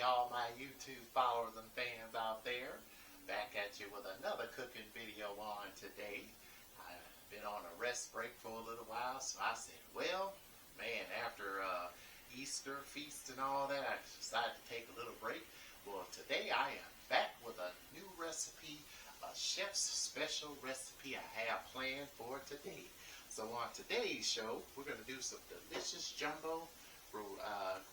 all my YouTube followers and fans out there. Back at you with another cooking video on today. I've been on a rest break for a little while, so I said, well, man, after Easter feast and all that, I decided to take a little break. Well, today I am back with a new recipe, a chef's special recipe I have planned for today. So on today's show, we're going to do some delicious jumbo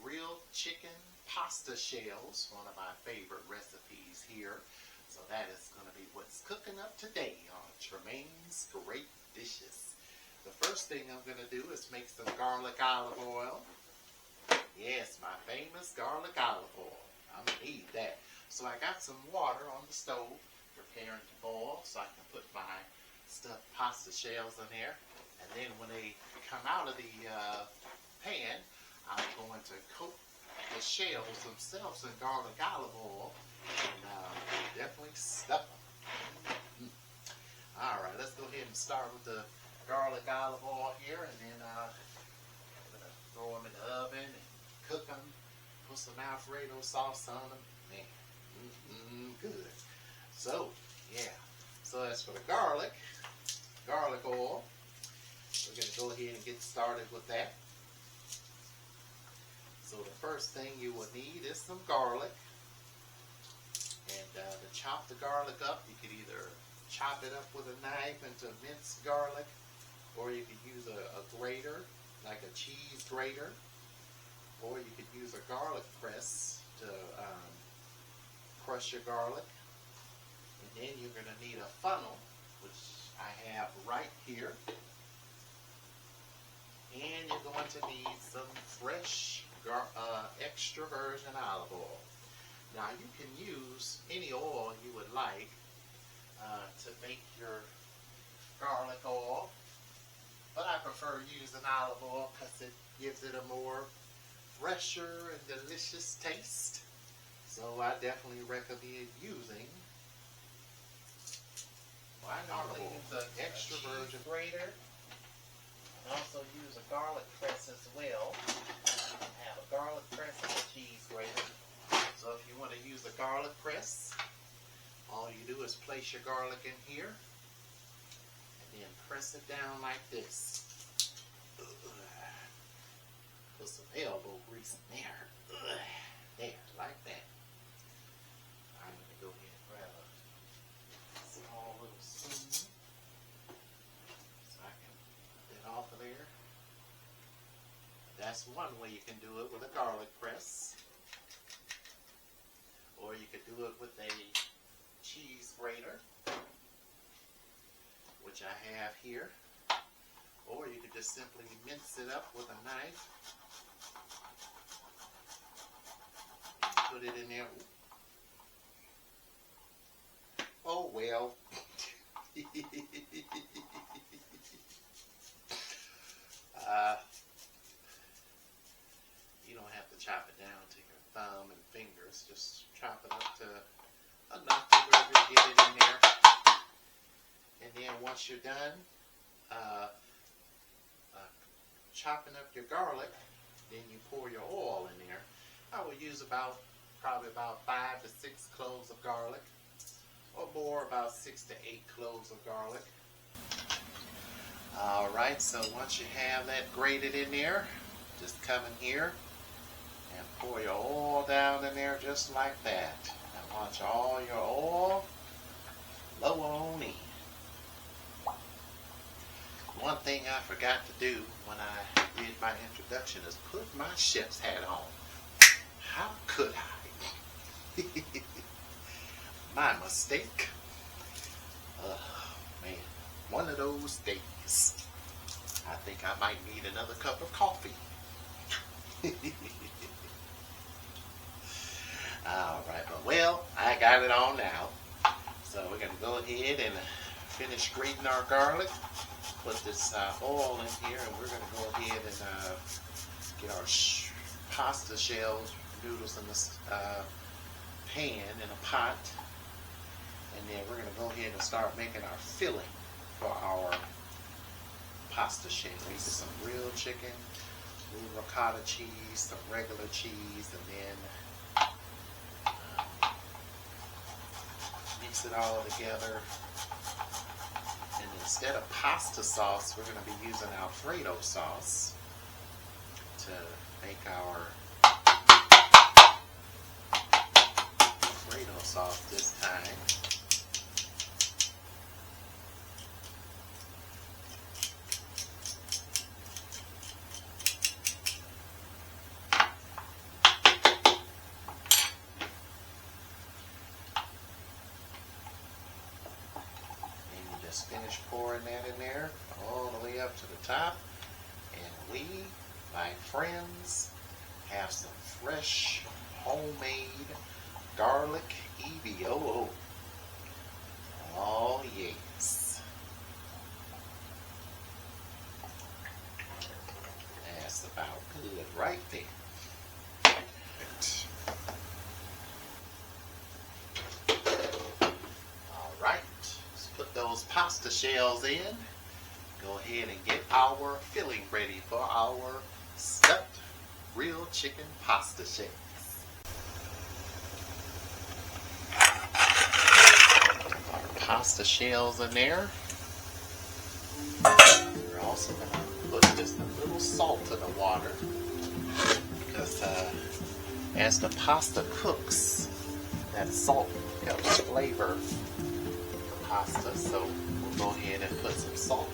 grilled chicken pasta shells, one of my favorite recipes here. So that is going to be what's cooking up today on Tremaine's Great Dishes. The first thing I'm going to do is make some garlic olive oil. Yes, my famous garlic olive oil. I'm going to need that. So I got some water on the stove preparing to boil so I can put my stuffed pasta shells in there. And then when they come out of the pan, I'm going to coat the shells themselves in garlic olive oil and definitely stuff them. Alright, let's go ahead and start with the garlic olive oil here, and then I'm going to throw them in the oven and cook them, put some Alfredo sauce on them. Man, good. So, yeah, so as for the garlic oil, we're going to go ahead and get started with that. So the first thing you will need is some garlic. And to chop the garlic up, you could either chop it up with a knife into minced garlic, or you could use a grater, like a cheese grater, or you could use a garlic press to crush your garlic. And then you're going to need a funnel, which I have right here. And you're going to need some fresh extra virgin olive oil. Now you can use any oil you would like to make your garlic oil, but I prefer using olive oil because it gives it a more fresher and delicious taste. So I definitely recommend using the extra virgin grater. Also use a garlic press as well. I have a garlic press and a cheese grater. So if you want to use a garlic press, all you do is place your garlic in here and then press it down like this. Put some elbow grease in there. There, like that. I'm going to go ahead and grab a small little spoon. Off of there. That's one way you can do it, with a garlic press, or you could do it with a cheese grater, which I have here, or you could just simply mince it up with a knife and put it in there. Oh well. You don't have to chop it down to your thumb and fingers. Just chop it up to enough to where you get it in there. And then once you're done chopping up your garlic, then you pour your oil in there. I would use probably about 5 to 6 cloves of garlic, or more, about 6 to 8 cloves of garlic. Alright, so once you have that grated in there, just come in here and pour your oil down in there just like that. And once all your oil flow on in. One thing I forgot to do when I did my introduction is put my chef's hat on. How could I? My mistake. Man, one of those days. I think I might need another cup of coffee. Alright, but well, I got it on now. So we're going to go ahead and finish grating our garlic. Put this oil in here, and we're going to go ahead and get our pasta shells, noodles in this pan in a pot. And then we're going to go ahead and start making our filling for our pasta shell. We get some grilled chicken, a little ricotta cheese, some regular cheese, and then mix it all together. And instead of pasta sauce, we're going to be using Alfredo sauce to make our Alfredo sauce this time. Just finish pouring that in there all the way up to the top, and we, my friends, have some fresh homemade garlic EVOO. Oh yes, that's about good right there. Those pasta shells in. Go ahead and get our filling ready for our stuffed real chicken pasta shells. Our pasta shells in there. We're also going to put just a little salt in the water because as the pasta cooks, that salt helps flavor pasta, so we'll go ahead and put some salt.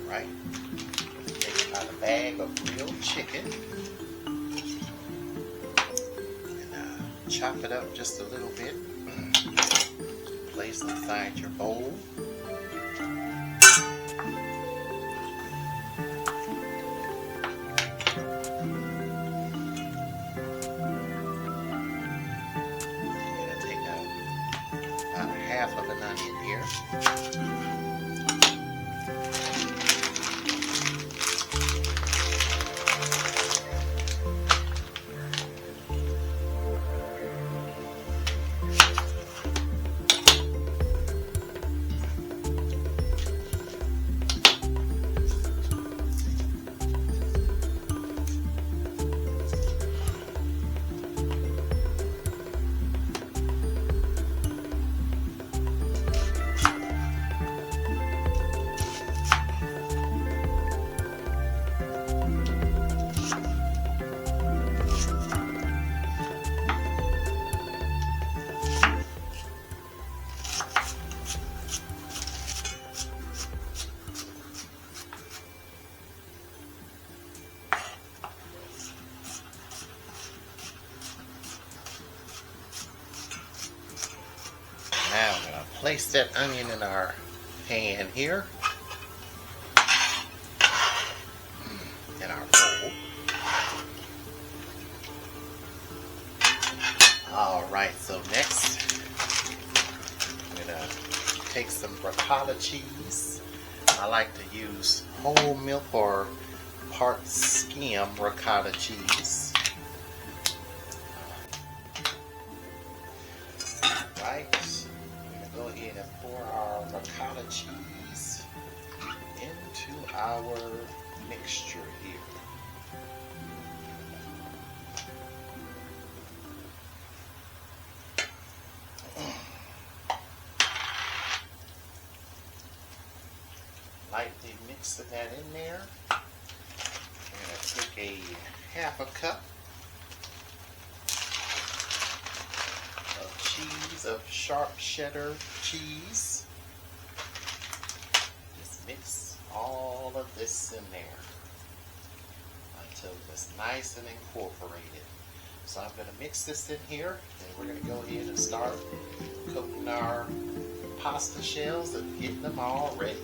Alright, take out a bag of real chicken and chop it up just a little bit. Place inside your bowl. Half of an onion here. Now I'm going to place that onion in our pan here, in our bowl. Alright, so next I'm going to take some ricotta cheese. I like to use whole milk or part skim ricotta cheese. Right. Go ahead and pour our ricotta cheese into our mixture here. Lightly mixing that in there. I'm going to take a half a cup of sharp cheddar cheese. Just mix all of this in there until it's nice and incorporated. So I'm going to mix this in here, and we're going to go ahead and start coating our pasta shells and getting them all ready.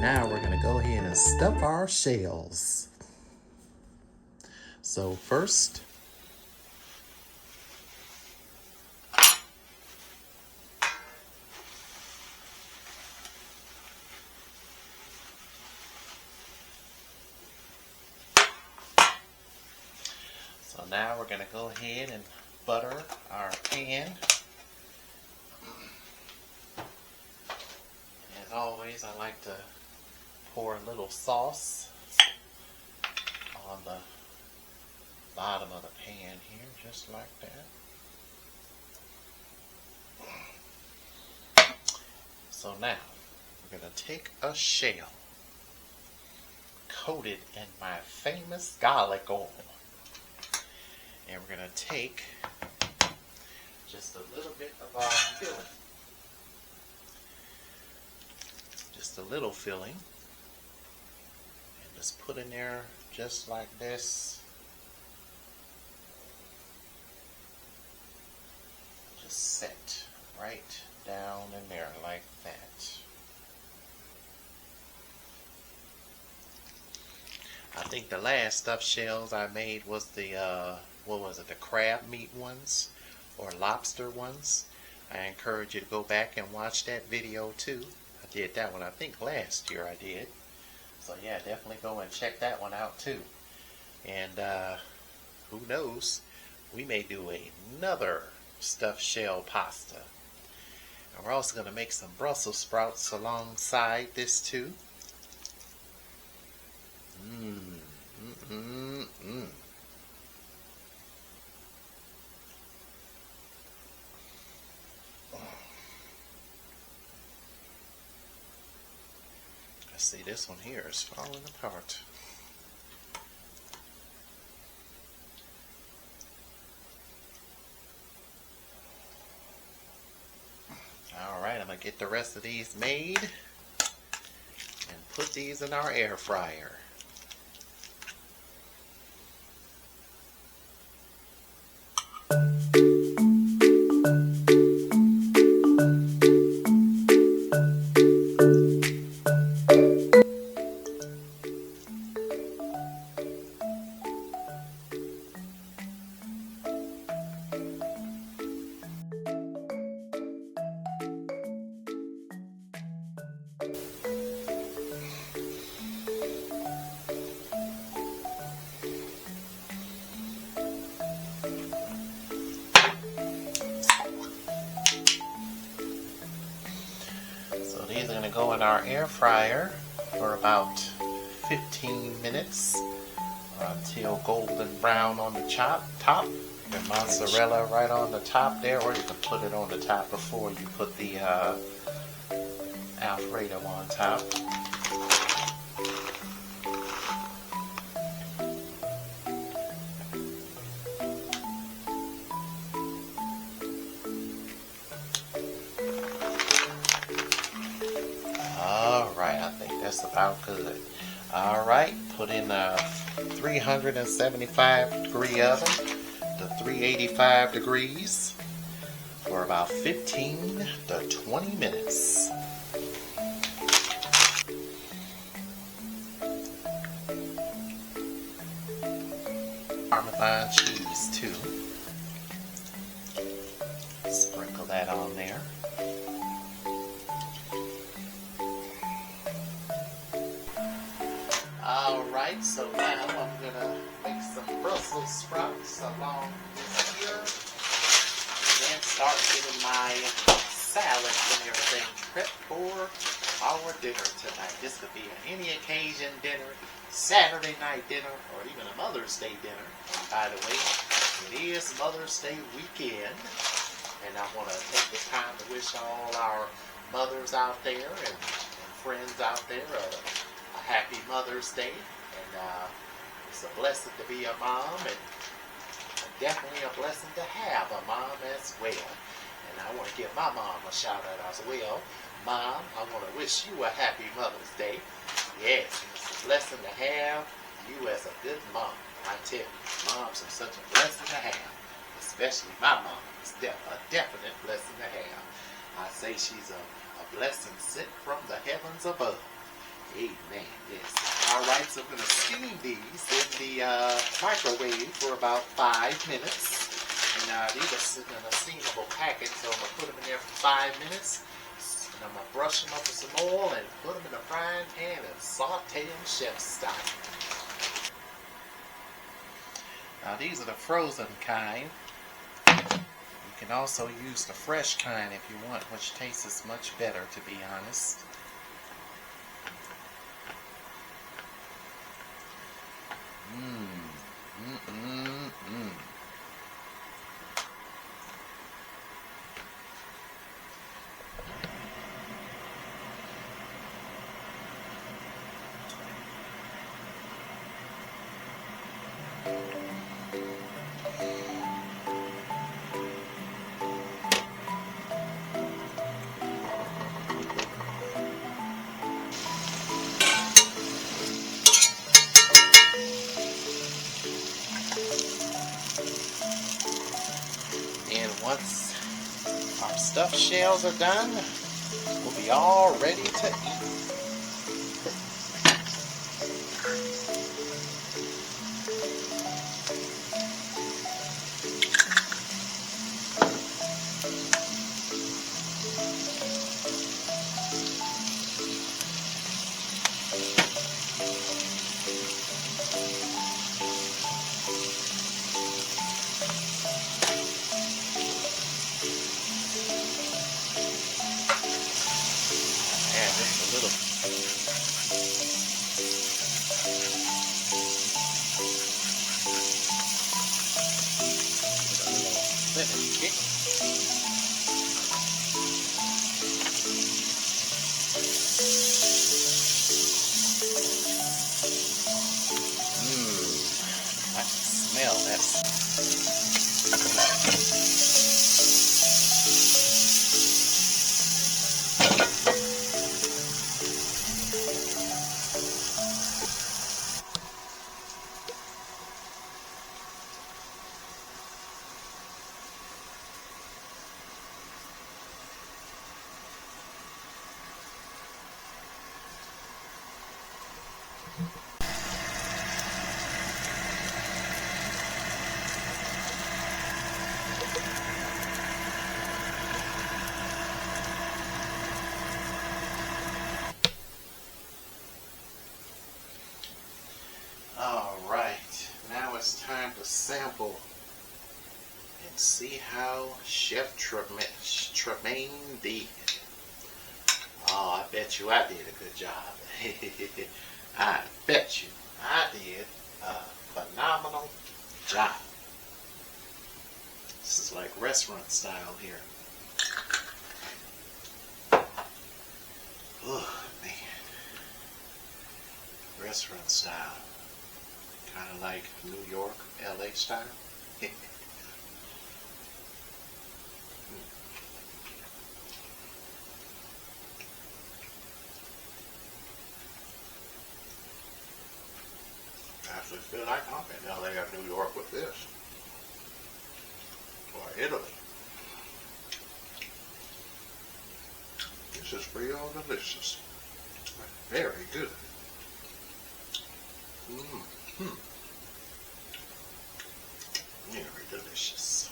now we're going to go ahead and stuff our shells. So first, now we're going to go ahead and butter our pan. As always, I like to pour a little sauce on the bottom of the pan here, just like that. So now, we're going to take a shell, coat it in my famous garlic oil. And we're going to take just a little bit of our filling. Just a little filling. And just put in there just like this. Just set right down in there like that. I think the last stuffed shells I made was the what was it, the crab meat ones or lobster ones. I encourage you to go back and watch that video too. I did that one, I think last year I did. So yeah, definitely go and check that one out too. And who knows, we may do another stuffed shell pasta. And we're also going to make some Brussels sprouts alongside this too. I see this one here is falling apart. Alright, I'm going to get the rest of these made and put these in our air fryer. These are going to go in our air fryer for about 15 minutes until golden brown on the top. The mozzarella right on the top there, or you can put it on the top before you put the Alfredo on top. Alright, I think that's about good. Alright, put in a 375 degree oven to 385 degrees for about 15 to 20 minutes. Parmesan cheese too. Sprinkle that on there. Alright, so now I'm going to make some Brussels sprouts along this here. And then start getting my salad and everything prepped for our dinner tonight. This could be an any occasion dinner, Saturday night dinner, or even a Mother's Day dinner. And by the way, it is Mother's Day weekend. And I want to take this time to wish all our mothers out there and friends out there a happy Mother's Day. And it's a blessing to be a mom, and definitely a blessing to have a mom as well. And I want to give my mom a shout out as well. Mom, I want to wish you a happy Mother's Day. Yes, it's a blessing to have you as a good mom. I tell you, moms are such a blessing to have, especially my mom. It's a definite blessing to have. I say she's a blessing sent from the heavens above. Amen. Yes. Alright, so I'm going to steam these in the microwave for about 5 minutes. And these are sitting in a steamable packet, so I'm going to put them in there for 5 minutes. And I'm going to brush them up with some oil and put them in a frying pan and saute them chef style. Now these are the frozen kind. You can also use the fresh kind if you want, which tastes much better, to be honest. And once our stuffed shells are done, we'll be all ready to eat. And just a little finish kick. I can smell that. Alright, now it's time to sample and see how Chef Tremaine did. Oh, I bet you I did a good job. I bet you I did a phenomenal job. This is like restaurant style here. Oh, man. Restaurant style. Kind of like New York, LA style. I actually feel like I'm in LA or New York with this. Or Italy. This is real delicious. Very good. Very delicious.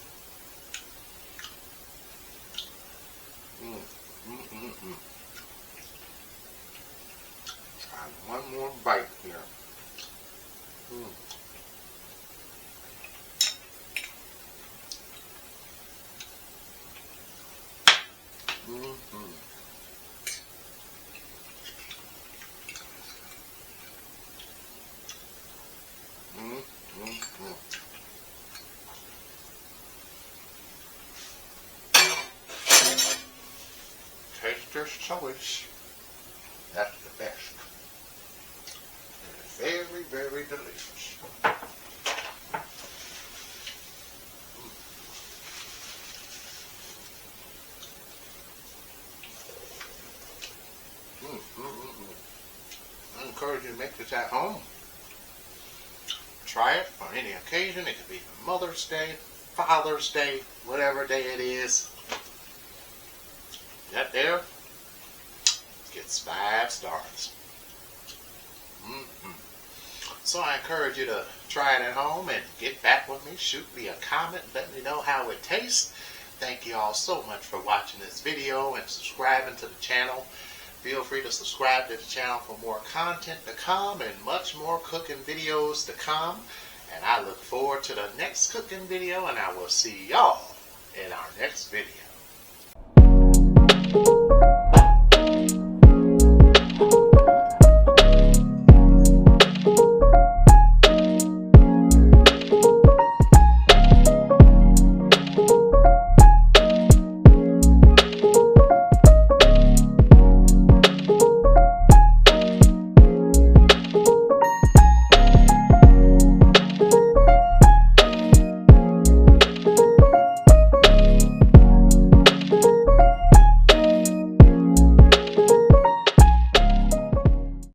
Try one more bite here. Taster's choice. That's the best. And it's very, very delicious. I encourage you to make this at home. Try it on any occasion. It could be Mother's Day, Father's Day, whatever day it is. That there gets 5 stars. So I encourage you to try it at home and get back with me. Shoot me a comment. Let me know how it tastes. Thank you all so much for watching this video and subscribing to the channel. Feel free to subscribe to the channel for more content to come and much more cooking videos to come. And I look forward to the next cooking video, and I will see y'all in our next video.